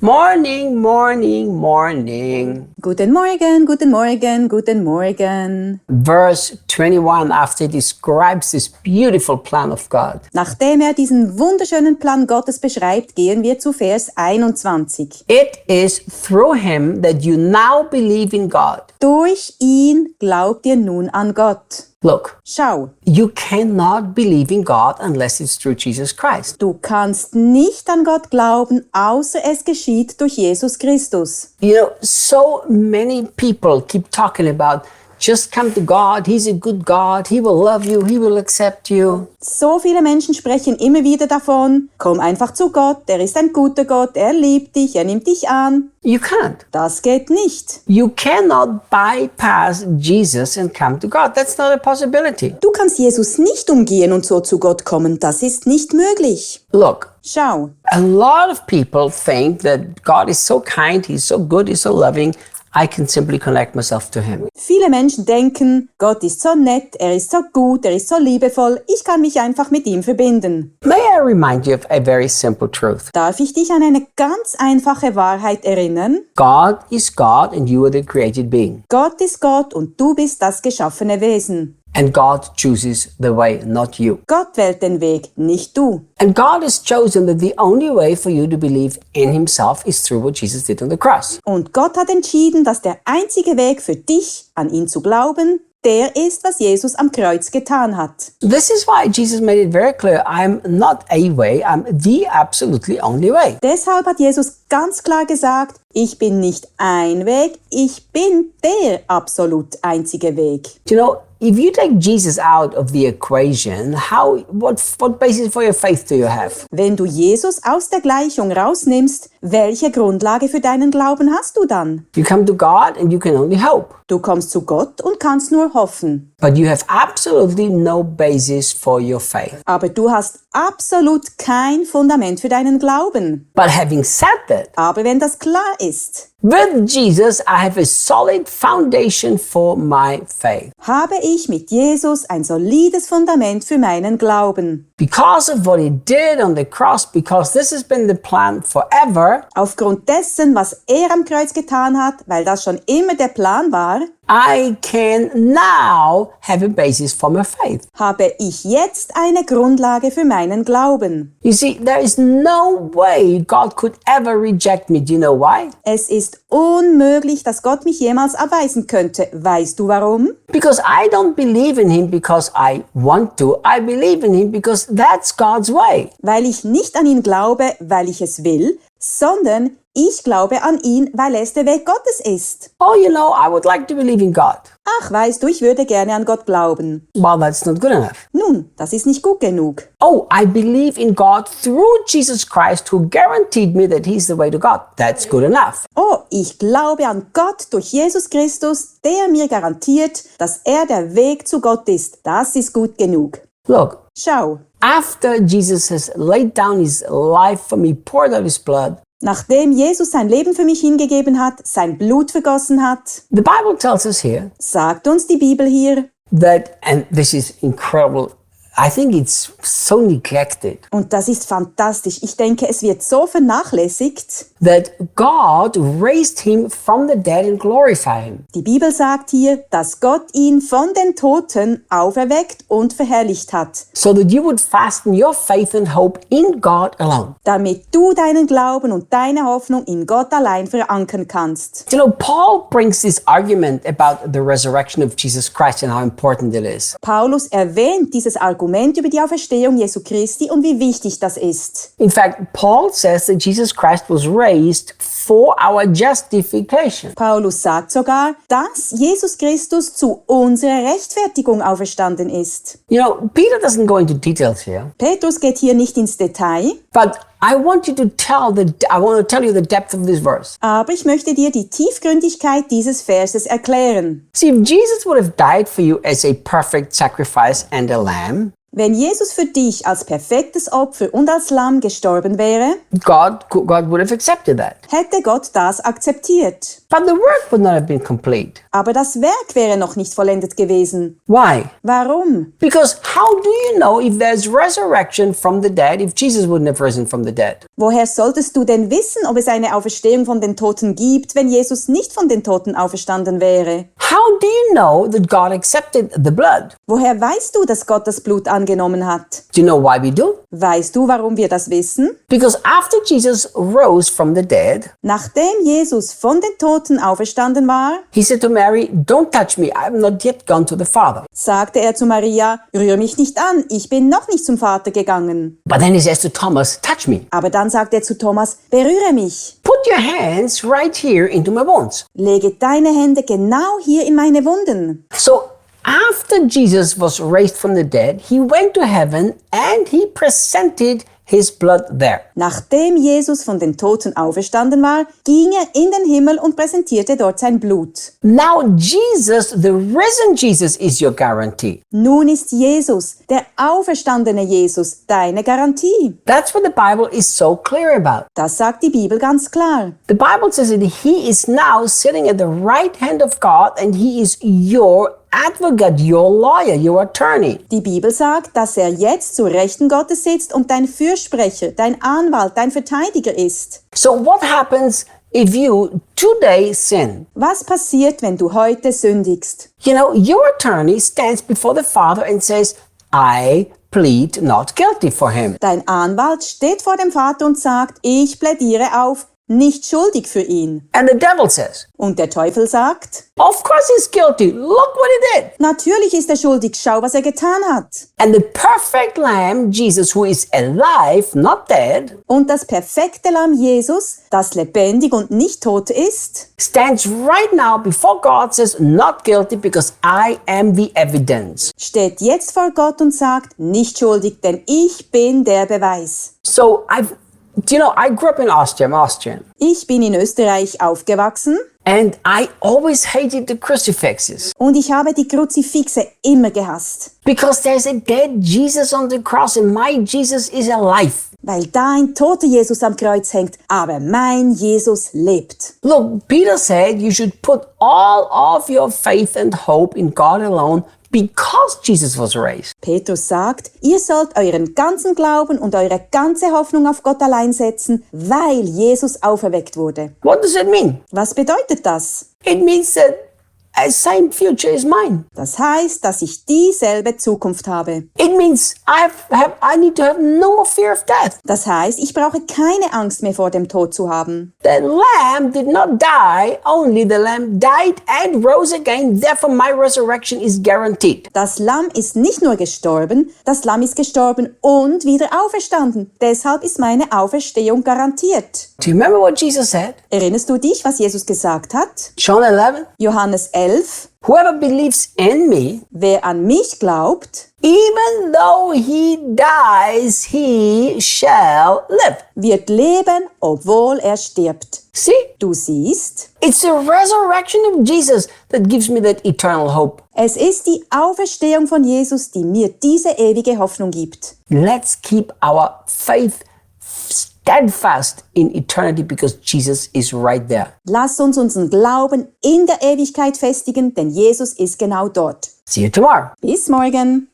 Morning, morning, morning. Guten Morgen, guten Morgen, guten Morgen. Verse 21, after it describes this beautiful plan of God. Nachdem diesen wunderschönen Plan Gottes beschreibt, gehen wir zu Vers 21. It is through him that you now believe in God. Durch ihn glaubt ihr nun an Gott. Look, Schau, you cannot believe in God unless it's through Jesus Christ. du kannst nicht an Gott glauben, außer es geschieht durch Jesus Christus. You know, so many people keep talking about just come to God, He's a good God, He will love you, He will accept you. So viele Menschen sprechen immer wieder davon, komm einfach zu Gott, er ist ein guter Gott, er liebt dich, er nimmt dich an. You can't. Das geht nicht. You cannot bypass Jesus and come to God. That's not a possibility. Du kannst Jesus nicht umgehen und so zu Gott kommen, das ist nicht möglich. Look, Schau, a lot of people think that God is so kind, He's so good, He's so loving, I can simply connect myself to Him. viele Menschen denken, Gott ist so nett, er ist so gut, er ist so liebevoll, ich kann mich einfach mit ihm verbinden. May I remind you of a very simple truth? Darf ich dich an eine ganz einfache Wahrheit erinnern? God is God and you are the created being. Gott ist Gott und du bist das geschaffene Wesen. And God chooses the way, not you. Gott wählt den Weg, nicht du. And God has chosen that the only way for you to believe in Himself is through what Jesus did on the cross. Und Gott hat entschieden, dass der einzige Weg für dich, an ihn zu glauben, der ist, was Jesus am Kreuz getan hat. This is why Jesus made it very clear, I'm not a way, I'm the absolutely only way. Deshalb hat Jesus ganz klar gesagt, ich bin nicht ein Weg, ich bin der absolut einzige Weg. You know, if you take Jesus out of the equation, what basis for your faith do you have? Wenn du Jesus aus der Gleichung rausnimmst, welche Grundlage für deinen Glauben hast du dann? You come to God and you can only hope. Du kommst zu Gott und kannst nur hoffen. But you have absolutely no basis for your faith. Aber du hast absolut kein Fundament für deinen Glauben. But having said that, Aber wenn das klar ist, with Jesus, I have a solid foundation for my faith. habe ich mit Jesus ein solides Fundament für meinen Glauben. Because of what He did on the cross, because this has been the plan forever, Aufgrund dessen, was er am Kreuz getan hat, weil das schon immer der Plan war, I can now have a basis for my faith. habe ich jetzt eine Grundlage für meinen Glauben. You see, there is no way God could ever reject me. Do you know why? Es ist unmöglich, dass Gott mich jemals abweisen könnte. Weißt du warum? Because I don't believe in Him because I want to. I believe in Him because that's God's way. Weil ich nicht an ihn glaube, weil ich es will, sondern ich glaube an ihn, weil es der Weg Gottes ist. Oh, you know, I would like to believe in God. Ach, weißt du, ich würde gerne an Gott glauben. Well, that's not good enough. Nun, das ist nicht gut genug. Oh, I believe in God through Jesus Christ who guaranteed me that He's the way to God. That's good enough. Oh, ich glaube an Gott durch Jesus Christus, der mir garantiert, dass er der Weg zu Gott ist. Das ist gut genug. Look, Schau, after Jesus has laid down His life for me, poured out His blood, nachdem Jesus sein Leben für mich hingegeben hat, sein Blut vergossen hat, the Bible tells us here sagt uns die Bibel hier, that, and this is incredible, I think it's so neglected, und das ist fantastisch, ich denke, es wird so vernachlässigt, that God raised Him from the dead and glorified Him. die Bibel sagt hier, dass Gott ihn von den Toten auferweckt und verherrlicht hat, So that you would fasten your faith and hope in God alone. damit du deinen Glauben und deine Hoffnung in Gott allein verankern kannst. You know, Paul brings this argument about the resurrection of Jesus Christ and how important it is. Paulus erwähnt dieses Argument über die Auferstehung Jesu Christi und wie wichtig das ist. In fact, Paul says that Jesus Christ was raised for our justification. Paulus sagt sogar, dass Jesus Christus zu unserer Rechtfertigung auferstanden ist. You know, Peter doesn't go into details here, Petrus geht hier nicht ins Detail, but I want to tell you the depth of this verse. aber ich möchte dir die Tiefgründigkeit dieses Verses erklären. See, if Jesus would have died for you as a perfect sacrifice and a lamb, Wenn Jesus für dich als perfektes Opfer und als Lamm gestorben wäre, God would have accepted that. hätte Gott das akzeptiert. but the work would not have been complete. Aber das Werk wäre noch nicht vollendet gewesen. Why? Warum? Because how do you know if there's resurrection from the dead if Jesus wouldn't have risen from the dead? Woher solltest du denn wissen, ob es eine Auferstehung von den Toten gibt, wenn Jesus nicht von den Toten auferstanden wäre? How do you know that God accepted the blood? Woher weißt du, dass Gott das Blut angenommen hat? Do you know why we do? Weißt du, warum wir das wissen? Because after Jesus rose from the dead, Nachdem Jesus von den Toten auferstanden war, he said to Mary, "Don't touch me, I have not yet gone to the Father." sagte er zu Maria, rühr mich nicht an, ich bin noch nicht zum Vater gegangen. But then he says to Thomas, "Touch me. Aber dann sagt er zu Thomas, berühre mich. Put your hands right here into my bones." Lege deine Hände genau hier in meine Wunden. So after Jesus was raised from the dead, he went to heaven and he presented his blood there. Nachdem Jesus von den Toten auferstanden war, ging er in den Himmel und präsentierte dort sein Blut. Now Jesus, the risen Jesus, is your guarantee. Nun ist Jesus, der auferstandene Jesus, deine Garantie. That's what the Bible is so clear about. Das sagt die Bibel ganz klar. The Bible says that he is now sitting at the right hand of God and he is your advocate, your lawyer, your attorney. Die Bibel sagt, dass er jetzt zu Rechten Gottes sitzt und dein Fürsprecher, dein Anwalt, dein Verteidiger ist. So what happens if you today sin? Was passiert, wenn du heute sündigst? You know, your attorney stands before the Father and says, "I plead not guilty for him." Dein Anwalt steht vor dem Vater und sagt, ich plädiere auf, nicht schuldig für ihn. And the devil says, Und der Teufel sagt, "Of course he's guilty. Look what he did." natürlich ist er schuldig, schau, was er getan hat. And the perfect Lamb, Jesus, who is alive, not dead, Und das perfekte Lamm Jesus, das lebendig und nicht tot ist, stands right now before God, says, "Not guilty because I am the evidence." steht jetzt vor Gott und sagt, nicht schuldig, denn ich bin der Beweis. So I grew up in Austria. I'm Austrian. Ich bin in Österreich aufgewachsen And I always hated the crucifixes und ich habe die Kruzifixe immer gehasst, because there's a dead Jesus on the cross and my Jesus is alive. weil da ein toter Jesus am Kreuz hängt, aber mein Jesus lebt. Look, Peter said you should put all of your faith and hope in God alone because Jesus was raised. Petrus sagt, ihr sollt euren ganzen Glauben und eure ganze Hoffnung auf Gott allein setzen, weil Jesus auferweckt wurde. What does it mean? Was bedeutet das? It means that a same future is mine. Das heißt, dass ich dieselbe Zukunft habe. It means I need to have no more fear of death. Das heißt, ich brauche keine Angst mehr vor dem Tod zu haben. The Lamb did not die, only the Lamb died and rose again. Therefore, my resurrection is guaranteed. Das Lamm ist nicht nur gestorben, das Lamm ist gestorben und wieder auferstanden. Deshalb ist meine Auferstehung garantiert. Do you remember what Jesus said? Erinnerst du dich, was Jesus gesagt hat? John 11. Johannes 11. Whoever believes in me, Wer an mich glaubt, even though he dies, he shall live. wird leben, obwohl er stirbt. See? Du siehst, It's the resurrection of Jesus that gives me that eternal hope. es ist die Auferstehung von Jesus, die mir diese ewige Hoffnung gibt. Let's keep our faith steadfast in eternity because Jesus is right there. Lass uns unseren Glauben in der Ewigkeit festigen, denn Jesus ist genau dort. See you tomorrow. Bis morgen.